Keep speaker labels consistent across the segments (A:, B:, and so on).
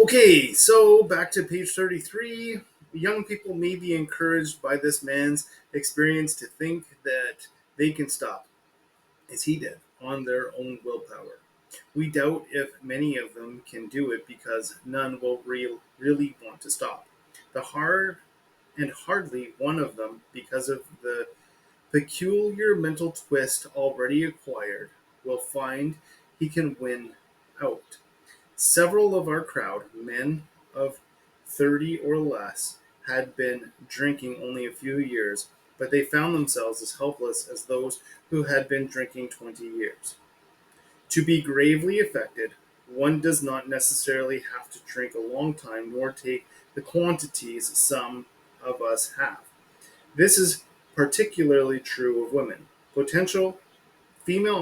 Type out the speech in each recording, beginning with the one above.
A: Okay, so back to page 33. Young people may be encouraged by this man's experience to think that they can stop, as he did, on their own willpower. We doubt if many of them can do it because none will really want to stop. The hard and hardly one of them, because of the peculiar mental twist already acquired, will find he can win out. Several of our crowd, men of 30 or less, had been drinking only a few years, but they found themselves as helpless as those who had been drinking 20 years. To be gravely affected, one does not necessarily have to drink a long time nor take the quantities some of us have. This is particularly true of women. Potential female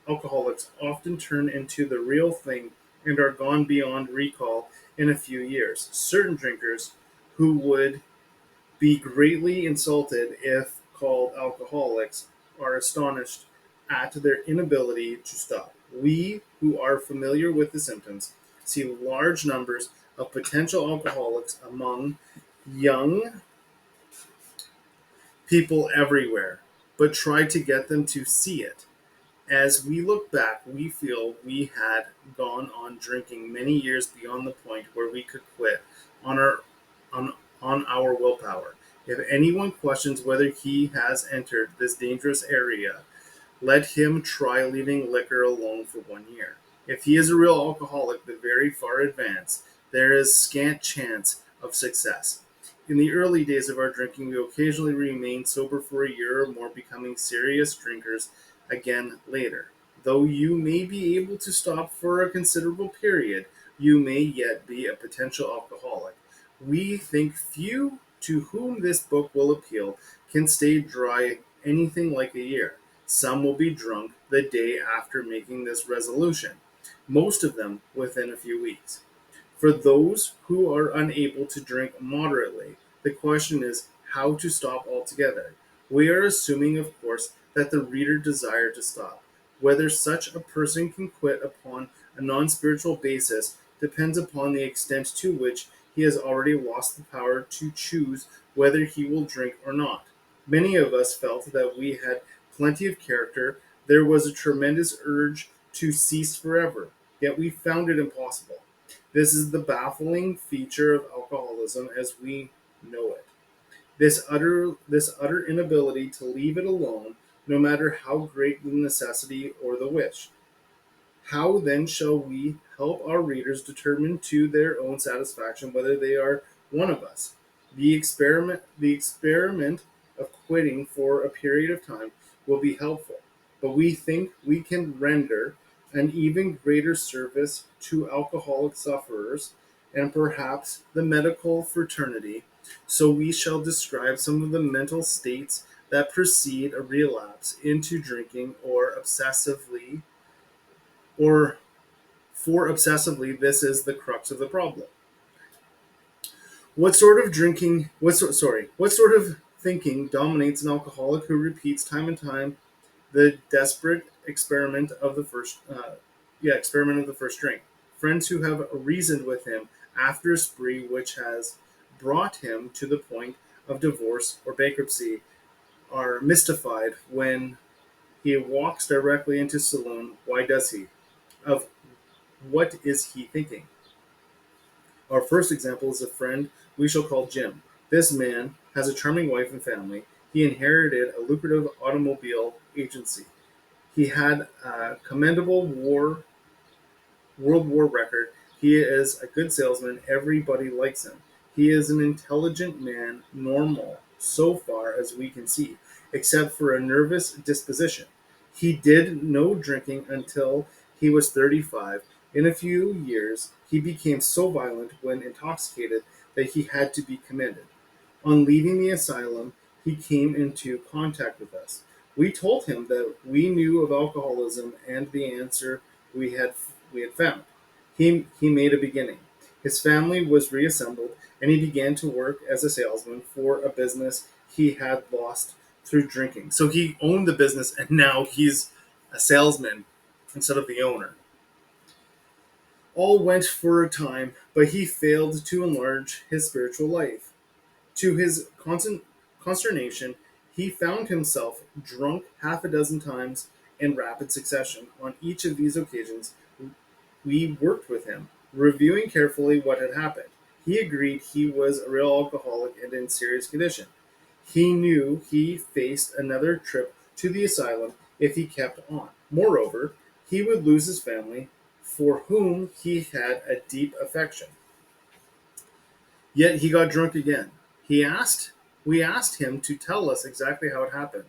A: alcoholics often turn into the real thing and are gone beyond recall in a few years. Certain drinkers who would be greatly insulted if called alcoholics are astonished at their inability to stop. We, who are familiar with the symptoms, see large numbers of potential alcoholics among young people everywhere, but try to get them to see it. As we look back, we feel we had gone on drinking many years beyond the point where we could quit on our on, on our willpower. If anyone questions whether he has entered this dangerous area, let him try leaving liquor alone for 1 year. If he is a real alcoholic, but very far advanced, there is scant chance of success. In the early days of our drinking, we occasionally remained sober for a year or more, becoming serious drinkers again later. Though you may be able to stop for a considerable period, you may yet be a potential alcoholic. We think few to whom this book will appeal can stay dry anything like a year. Some will be drunk the day after making this resolution, most of them within a few weeks. For those who are unable to drink moderately, the question is how to stop altogether. We are assuming, of course, that the reader desire to stop. Whether such a person can quit upon a non spiritual basis depends upon the extent to which he has already lost the power to choose whether he will drink or not. Many of us felt that we had plenty of character. There was a tremendous urge to cease forever, yet we found it impossible. This is the baffling feature of alcoholism as we know it. This utter inability to leave it alone, no matter how great the necessity or the wish. How then shall we help our readers determine to their own satisfaction whether they are one of us? The experiment of quitting for a period of time will be helpful, but we think we can render an even greater service to alcoholic sufferers and perhaps the medical fraternity. So we shall describe some of the mental states that precede a relapse into drinking or for obsessively, this is the crux of the problem. What sort of thinking dominates an alcoholic who repeats time and time the desperate experiment of the first drink? Friends who have reasoned with him after a spree which has brought him to the point of divorce or bankruptcy are mystified when he walks directly into saloon. Why does he? Of what is he thinking? Our first example is a friend we shall call Jim. This man has a charming wife and family. He inherited a lucrative automobile agency. He had a commendable World War record. He is a good salesman. Everybody likes him. He is an intelligent man, normal, so far as we can see, except for a nervous disposition. He did no drinking until he was 35. In a few years, he became so violent when intoxicated that he had to be commended. On leaving the asylum, he came into contact with us. We told him that we knew of alcoholism and the answer we had we had found. He made a beginning. His family was reassembled, and he began to work as a salesman for a business he had lost through drinking. So he owned the business, and now he's a salesman instead of the owner. All went for a time, but he failed to enlarge his spiritual life. To his consternation, he found himself drunk half a dozen times in rapid succession. On each of these occasions, we worked with him, reviewing carefully what had happened. He agreed he was a real alcoholic and in serious condition. He knew he faced another trip to the asylum if he kept on. Moreover, he would lose his family, for whom he had a deep affection. Yet he got drunk again. He asked we asked him to tell us exactly how it happened.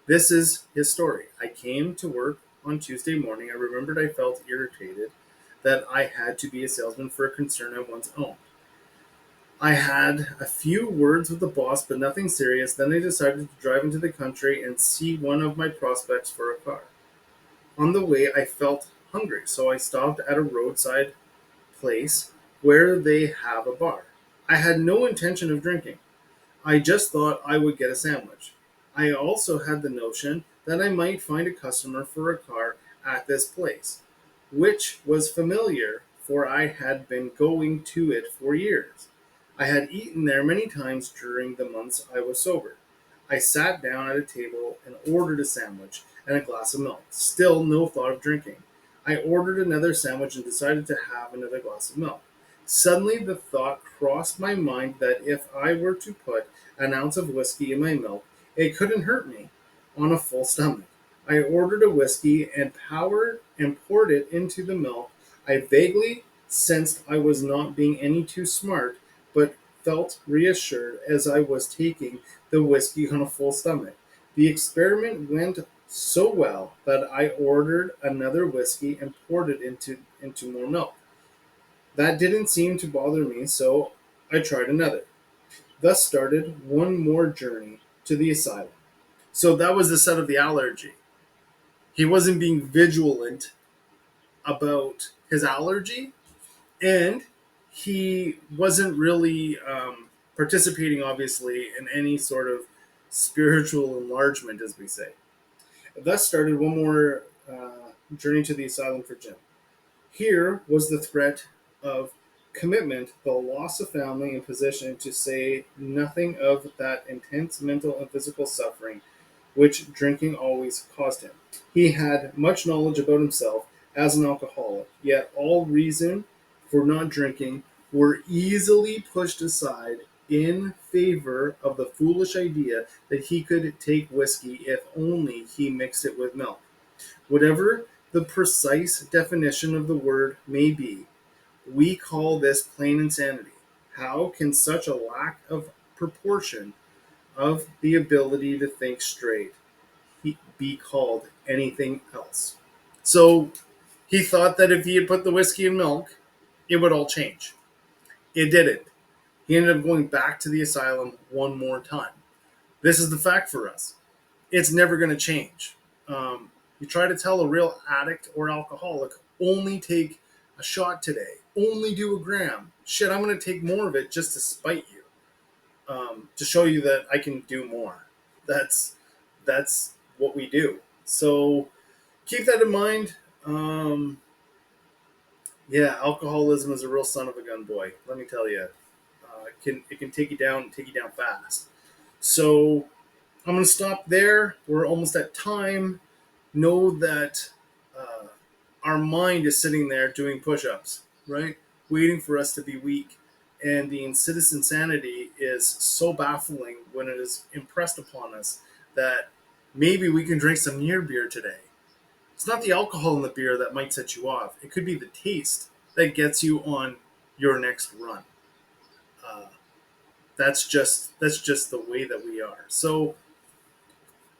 A: This is his story. I came to work on Tuesday morning. I remembered I felt irritated that I had to be a salesman for a concern of one's own. I had a few words with the boss, but nothing serious. Then I decided to drive into the country and see one of my prospects for a car. On the way, I felt hungry, so I stopped at a roadside place where they have a bar. I had no intention of drinking. I just thought I would get a sandwich. I also had the notion that I might find a customer for a car at this place, which was familiar, for I had been going to it for years. I had eaten there many times during the months I was sober. I sat down at a table and ordered a sandwich and a glass of milk. Still no thought of drinking. I ordered another sandwich and decided to have another glass of milk. Suddenly the thought crossed my mind that if I were to put an ounce of whiskey in my milk, it couldn't hurt me on a full stomach. I ordered a whiskey and poured it into the milk. I vaguely sensed I was not being any too smart, but felt reassured as I was taking the whiskey on a full stomach. The experiment went so well that I ordered another whiskey and poured it into more milk. That didn't seem to bother me, so I tried another. Thus started one more journey to the asylum. So that was the set of the allergy. He wasn't being vigilant about his allergy, and he wasn't really participating, obviously, in any sort of spiritual enlargement, as we say. Thus started one more journey to the asylum for Jim. Here was the threat of commitment, the loss of family and position, to say nothing of that intense mental and physical suffering which drinking always caused him. He had much knowledge about himself as an alcoholic, yet all reason for not drinking were easily pushed aside in favor of the foolish idea that he could take whiskey if only he mixed it with milk. Whatever the precise definition of the word may be, we call this plain insanity. How can such a lack of proportion of the ability to think straight be called anything else? So he thought that if he had put the whiskey in milk, it would all change. It didn't. He ended up going back to the asylum one more time. This is the fact for us. It's never going to change. You try to tell a real addict or alcoholic, only take a shot today, only do a gram. Shit, I'm going to take more of it just to spite you, to show you that I can do more. That's what we do. So keep that in mind. Yeah, alcoholism is a real son of a gun, boy. Let me tell you, it can take you down fast. So I'm going to stop there. We're almost at time. Know that uh, our mind is sitting there doing push-ups, right, waiting for us to be weak. And the insidious insanity is so baffling when it is impressed upon us that maybe we can drink some near beer today. It's not the alcohol in the beer that might set you off. It could be the taste that gets you on your next run. Uh, that's just the way that we are. So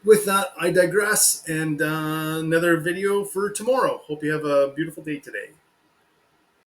A: with that, I digress, and another video for tomorrow. Hope you have a beautiful day today.